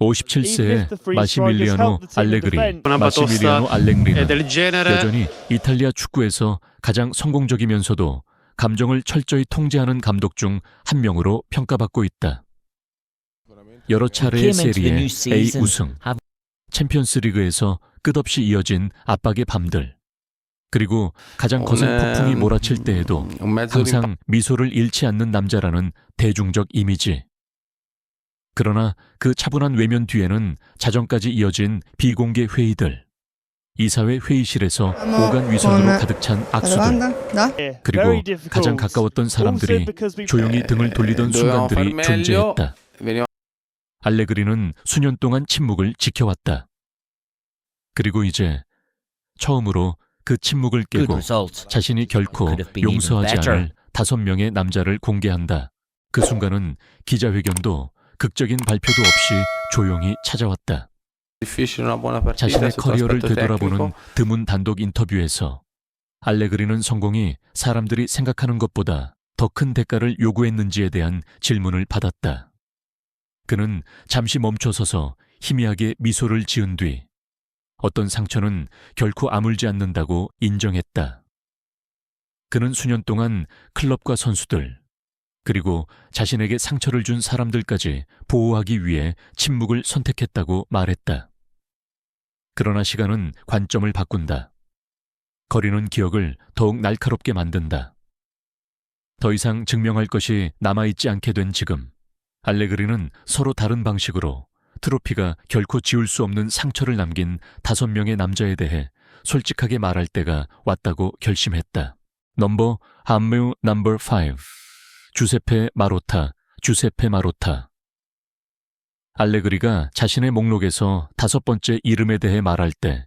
57세의 마시밀리아노 알레그리는 여전히 이탈리아 축구에서 가장 성공적이면서도 감정을 철저히 통제하는 감독 중 한 명으로 평가받고 있다. 여러 차례의 세리에 A 우승, 챔피언스 리그에서 끝없이 이어진 압박의 밤들, 그리고 가장 거센 폭풍이 몰아칠 때에도 항상 미소를 잃지 않는 남자라는 대중적 이미지. 그러나 그 차분한 외면 뒤에는 자정까지 이어진 비공개 회의들, 이사회 회의실에서 오간 위선으로 가득 찬 악수들, 그리고 가장 가까웠던 사람들이 조용히 등을 돌리던 순간들이 존재했다. 알레그리는 수년 동안 침묵을 지켜왔다. 그리고 이제 처음으로 그 침묵을 깨고 자신이 결코 용서하지 않을 5명의 남자를 공개한다. 그 순간은 기자회견도 극적인 발표도 없이 조용히 찾아왔다. 자신의 커리어를 되돌아보는 드문 단독 인터뷰에서 알레그리는 성공이 사람들이 생각하는 것보다 더 큰 대가를 요구했는지에 대한 질문을 받았다. 그는 잠시 멈춰서서 희미하게 미소를 지은 뒤 어떤 상처는 결코 아물지 않는다고 인정했다. 그는 수년 동안 클럽과 선수들, 그리고 자신에게 상처를 준 사람들까지 보호하기 위해 침묵을 선택했다고 말했다. 그러나 시간은 관점을 바꾼다. 거리는 기억을 더욱 날카롭게 만든다. 더 이상 증명할 것이 남아있지 않게 된 지금, 알레그리는 서로 다른 방식으로 트로피가 결코 지울 수 없는 상처를 남긴 5명의 남자에 대해 솔직하게 말할 때가 왔다고 결심했다. 넘버 5, 주세페 마로타. 알레그리가 자신의 목록에서 5번째 이름에 대해 말할 때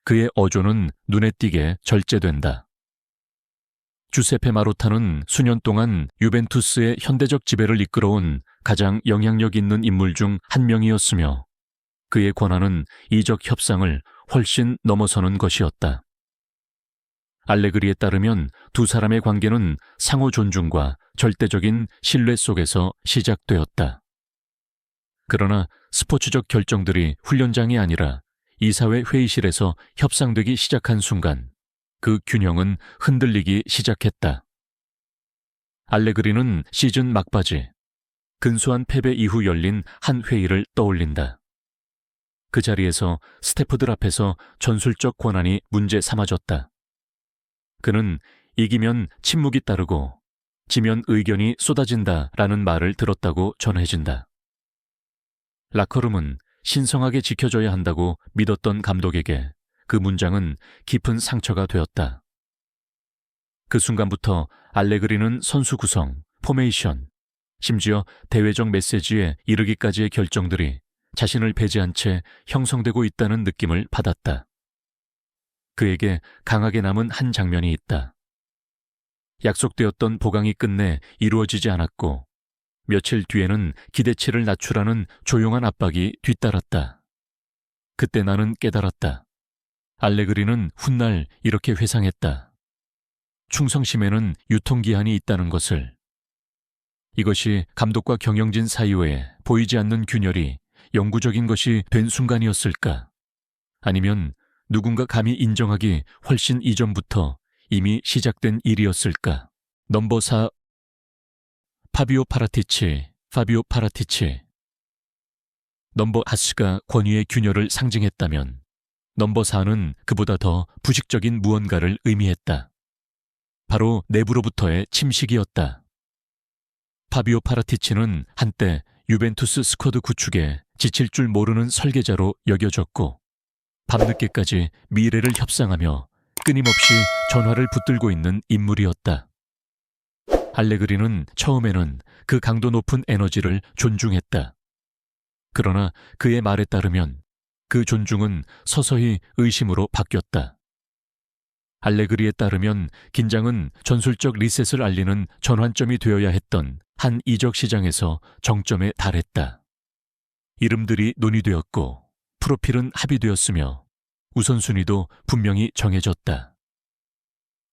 그의 어조는 눈에 띄게 절제된다. 주세페 마로타는 수년 동안 유벤투스의 현대적 지배를 이끌어온 가장 영향력 있는 인물 중 한 명이었으며 그의 권한은 이적 협상을 훨씬 넘어서는 것이었다. 알레그리에 따르면 두 사람의 관계는 상호 존중과 절대적인 신뢰 속에서 시작되었다. 그러나 스포츠적 결정들이 훈련장이 아니라 이사회 회의실에서 협상되기 시작한 순간 그 균형은 흔들리기 시작했다. 알레그리는 시즌 막바지 근소한 패배 이후 열린 한 회의를 떠올린다. 그 자리에서 스태프들 앞에서 전술적 권한이 문제 삼아졌다. 그는 이기면 침묵이 따르고 지면 의견이 쏟아진다라는 말을 들었다고 전해진다. 라커룸은 신성하게 지켜줘야 한다고 믿었던 감독에게 그 문장은 깊은 상처가 되었다. 그 순간부터 알레그리는 선수 구성, 포메이션, 심지어 대외적 메시지에 이르기까지의 결정들이 자신을 배제한 채 형성되고 있다는 느낌을 받았다. 그에게 강하게 남은 한 장면이 있다. 약속되었던 보강이 끝내 이루어지지 않았고 며칠 뒤에는 기대치를 낮추라는 조용한 압박이 뒤따랐다. 그때 나는 깨달았다. 알레그리는 훗날 이렇게 회상했다. 충성심에는 유통기한이 있다는 것을. 이것이 감독과 경영진 사이에 보이지 않는 균열이 영구적인 것이 된 순간이었을까? 아니면 누군가 감히 인정하기 훨씬 이전부터 이미 시작된 일이었을까? 넘버 4 파비오 파라티치. 넘버 하스가 권위의 균열을 상징했다면 넘버 4는 그보다 더 부식적인 무언가를 의미했다. 바로 내부로부터의 침식이었다. 파비오 파라티치는 한때 유벤투스 스쿼드 구축에 지칠 줄 모르는 설계자로 여겨졌고 밤늦게까지 미래를 협상하며 끊임없이 전화를 붙들고 있는 인물이었다. 알레그리는 처음에는 그 강도 높은 에너지를 존중했다. 그러나 그의 말에 따르면 그 존중은 서서히 의심으로 바뀌었다. 알레그리에 따르면 긴장은 전술적 리셋을 알리는 전환점이 되어야 했던 한 이적 시장에서 정점에 달했다. 이름들이 논의되었고 프로필은 합의되었으며 우선순위도 분명히 정해졌다.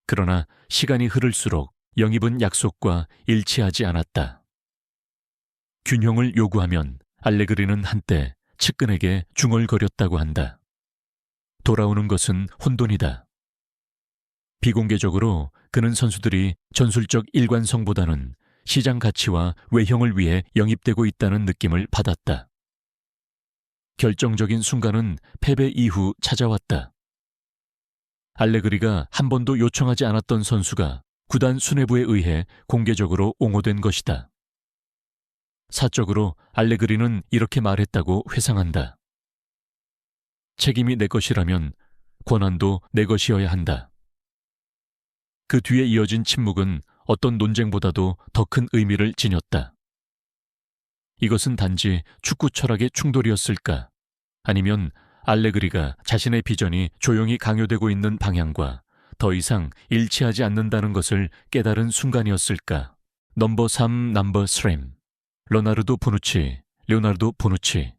그러나 시간이 흐를수록 영입은 약속과 일치하지 않았다. 균형을 요구하면 알레그리는 한때 측근에게 중얼거렸다고 한다. 돌아오는 것은 혼돈이다. 비공개적으로 그는 선수들이 전술적 일관성보다는 시장 가치와 외형을 위해 영입되고 있다는 느낌을 받았다. 결정적인 순간은 패배 이후 찾아왔다. 알레그리가 한 번도 요청하지 않았던 선수가 구단 수뇌부에 의해 공개적으로 옹호된 것이다. 사적으로 알레그리는 이렇게 말했다고 회상한다. 책임이 내 것이라면 권한도 내 것이어야 한다. 그 뒤에 이어진 침묵은 어떤 논쟁보다도 더 큰 의미를 지녔다. 이것은 단지 축구 철학의 충돌이었을까? 아니면 알레그리가 자신의 비전이 조용히 강요되고 있는 방향과 더 이상 일치하지 않는다는 것을 깨달은 순간이었을까? 넘버 3, 넘버 3. 레오나르도 보누치.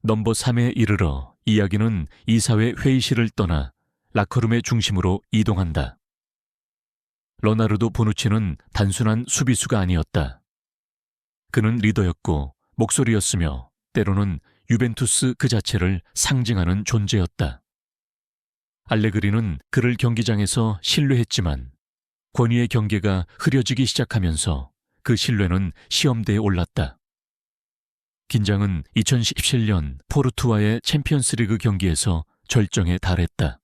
넘버 3에 이르러 이야기는 이사회 회의실을 떠나 라커룸의 중심으로 이동한다. 레오나르도 보누치는 단순한 수비수가 아니었다. 그는 리더였고 목소리였으며 때로는 유벤투스 그 자체를 상징하는 존재였다. 알레그리는 그를 경기장에서 신뢰했지만 권위의 경계가 흐려지기 시작하면서 그 신뢰는 시험대에 올랐다. 긴장은 2017년 포르투와의 챔피언스리그 경기에서 절정에 달했다.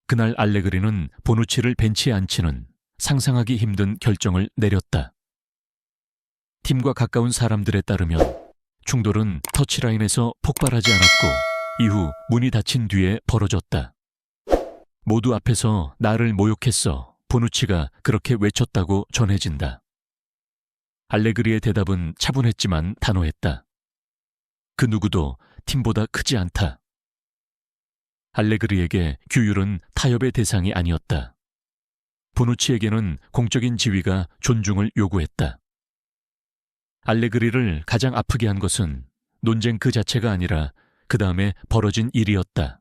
그날 알레그리는 보누치를 벤치에 앉히는 상상하기 힘든 결정을 내렸다. 팀과 가까운 사람들에 따르면 충돌은 터치라인에서 폭발하지 않았고 이후 문이 닫힌 뒤에 벌어졌다. 모두 앞에서 나를 모욕했어. 보누치가 그렇게 외쳤다고 전해진다. 알레그리의 대답은 차분했지만 단호했다. 그 누구도 팀보다 크지 않다. 알레그리에게 규율은 타협의 대상이 아니었다. 보누치에게는 공적인 지위가 존중을 요구했다. 알레그리를 가장 아프게 한 것은 논쟁 그 자체가 아니라 그 다음에 벌어진 일이었다.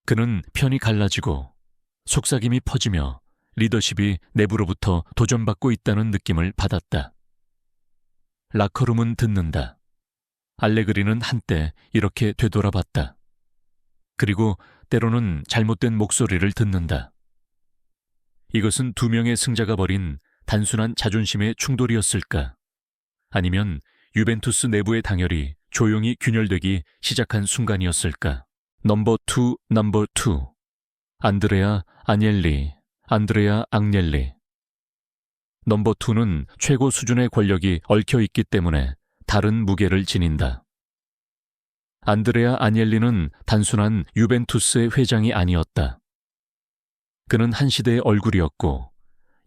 그는 편이 갈라지고 속삭임이 퍼지며 리더십이 내부로부터 도전받고 있다는 느낌을 받았다. 라커룸은 듣는다. 알레그리는 한때 이렇게 되돌아봤다. 그리고 때로는 잘못된 목소리를 듣는다. 이것은 두 명의 승자가 벌인 단순한 자존심의 충돌이었을까? 아니면 유벤투스 내부의 당열이 조용히 균열되기 시작한 순간이었을까? 넘버 2. 안드레아 앙넬리. 넘버 2는 최고 수준의 권력이 얽혀 있기 때문에 다른 무게를 지닌다. 안드레아 아녜리는 단순한 유벤투스의 회장이 아니었다. 그는 한 시대의 얼굴이었고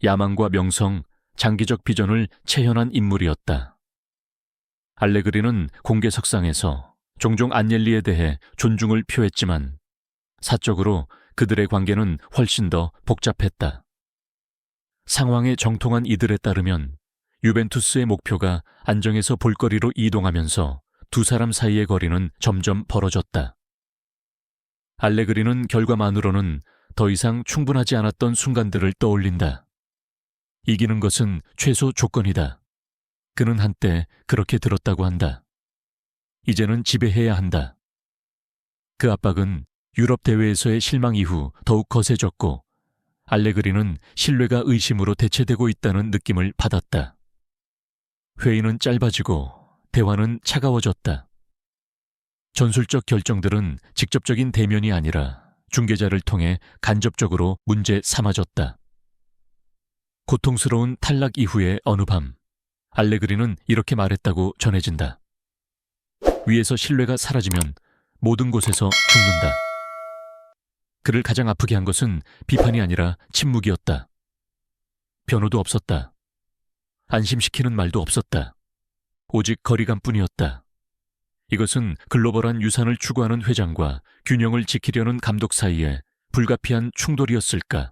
야망과 명성, 장기적 비전을 체현한 인물이었다. 알레그리는 공개석상에서 종종 아녜리에 대해 존중을 표했지만 사적으로 그들의 관계는 훨씬 더 복잡했다. 상황에 정통한 이들에 따르면 유벤투스의 목표가 안정에서 볼거리로 이동하면서 두 사람 사이의 거리는 점점 벌어졌다. 알레그리는 결과만으로는 더 이상 충분하지 않았던 순간들을 떠올린다. 이기는 것은 최소 조건이다. 그는 한때 그렇게 들었다고 한다. 이제는 지배해야 한다. 그 압박은 유럽 대회에서의 실망 이후 더욱 거세졌고 알레그리는 신뢰가 의심으로 대체되고 있다는 느낌을 받았다. 회의는 짧아지고 대화는 차가워졌다. 전술적 결정들은 직접적인 대면이 아니라 중개자를 통해 간접적으로 문제 삼아졌다. 고통스러운 탈락 이후의 어느 밤, 알레그리는 이렇게 말했다고 전해진다. 위에서 신뢰가 사라지면 모든 곳에서 죽는다. 그를 가장 아프게 한 것은 비판이 아니라 침묵이었다. 변호도 없었다. 안심시키는 말도 없었다. 오직 거리감뿐이었다. 이것은 글로벌한 유산을 추구하는 회장과 균형을 지키려는 감독 사이에 불가피한 충돌이었을까?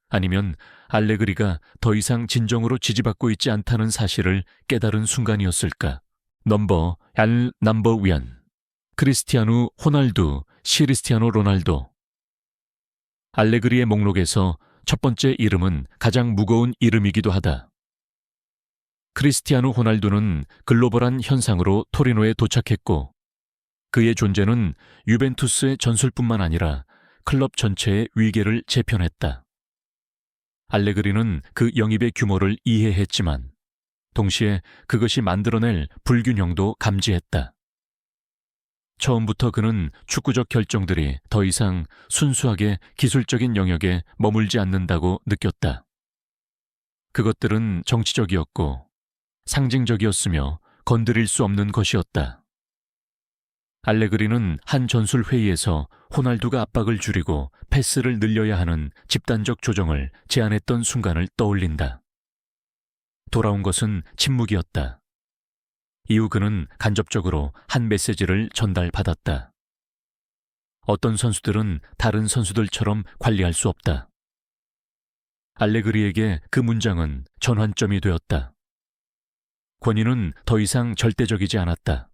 아니면 알레그리가 더 이상 진정으로 지지받고 있지 않다는 사실을 깨달은 순간이었을까? 넘버 1. 크리스티아누 로날도. 알레그리의 목록에서 첫 번째 이름은 가장 무거운 이름이기도 하다. 크리스티아누 호날두는 글로벌한 현상으로 토리노에 도착했고 그의 존재는 유벤투스의 전술뿐만 아니라 클럽 전체의 위계를 재편했다. 알레그리는 그 영입의 규모를 이해했지만 동시에 그것이 만들어낼 불균형도 감지했다. 처음부터 그는 축구적 결정들이 더 이상 순수하게 기술적인 영역에 머물지 않는다고 느꼈다. 그것들은 정치적이었고 상징적이었으며 건드릴 수 없는 것이었다. 알레그리는 한 전술 회의에서 호날두가 압박을 줄이고 패스를 늘려야 하는 집단적 조정을 제안했던 순간을 떠올린다. 돌아온 것은 침묵이었다. 이후 그는 간접적으로 한 메시지를 전달받았다. 어떤 선수들은 다른 선수들처럼 관리할 수 없다. 알레그리에게 그 문장은 전환점이 되었다. 권위는 더 이상 절대적이지 않았다.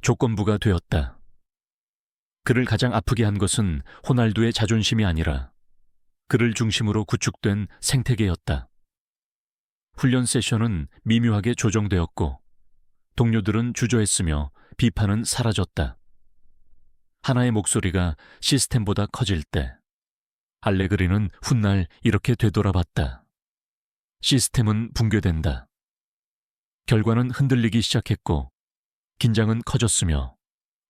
조건부가 되었다. 그를 가장 아프게 한 것은 호날두의 자존심이 아니라 그를 중심으로 구축된 생태계였다. 훈련 세션은 미묘하게 조정되었고 동료들은 주저했으며 비판은 사라졌다. 하나의 목소리가 시스템보다 커질 때 알레그리는 훗날 이렇게 되돌아봤다. 시스템은 붕괴된다. 결과는 흔들리기 시작했고 긴장은 커졌으며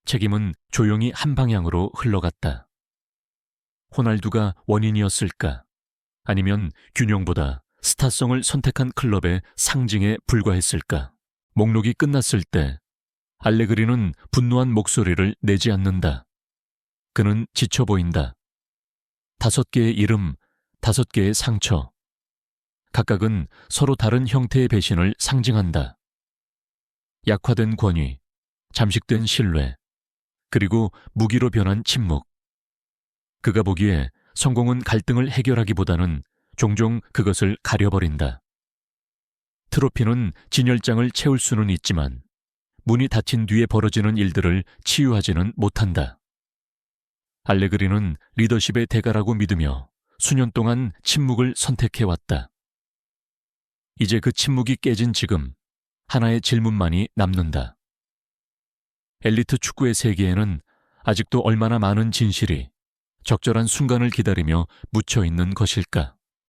책임은 조용히 한 방향으로 흘러갔다. 호날두가 원인이었을까? 아니면 균형보다 스타성을 선택한 클럽의 상징에 불과했을까? 목록이 끝났을 때 알레그리는 분노한 목소리를 내지 않는다. 그는 지쳐 보인다. 5개의 이름, 5개의 상처. 각각은 서로 다른 형태의 배신을 상징한다. 약화된 권위, 잠식된 신뢰, 그리고 무기로 변한 침묵. 그가 보기에 성공은 갈등을 해결하기보다는 종종 그것을 가려버린다. 트로피는 진열장을 채울 수는 있지만 문이 닫힌 뒤에 벌어지는 일들을 치유하지는 못한다. 알레그리는 리더십의 대가라고 믿으며 수년 동안 침묵을 선택해왔다. 이제 그 침묵이 깨진 지금 하나의 질문만이 남는다. 엘리트 축구의 세계에는 아직도 얼마나 많은 진실이 적절한 순간을 기다리며 묻혀 있는 것일까?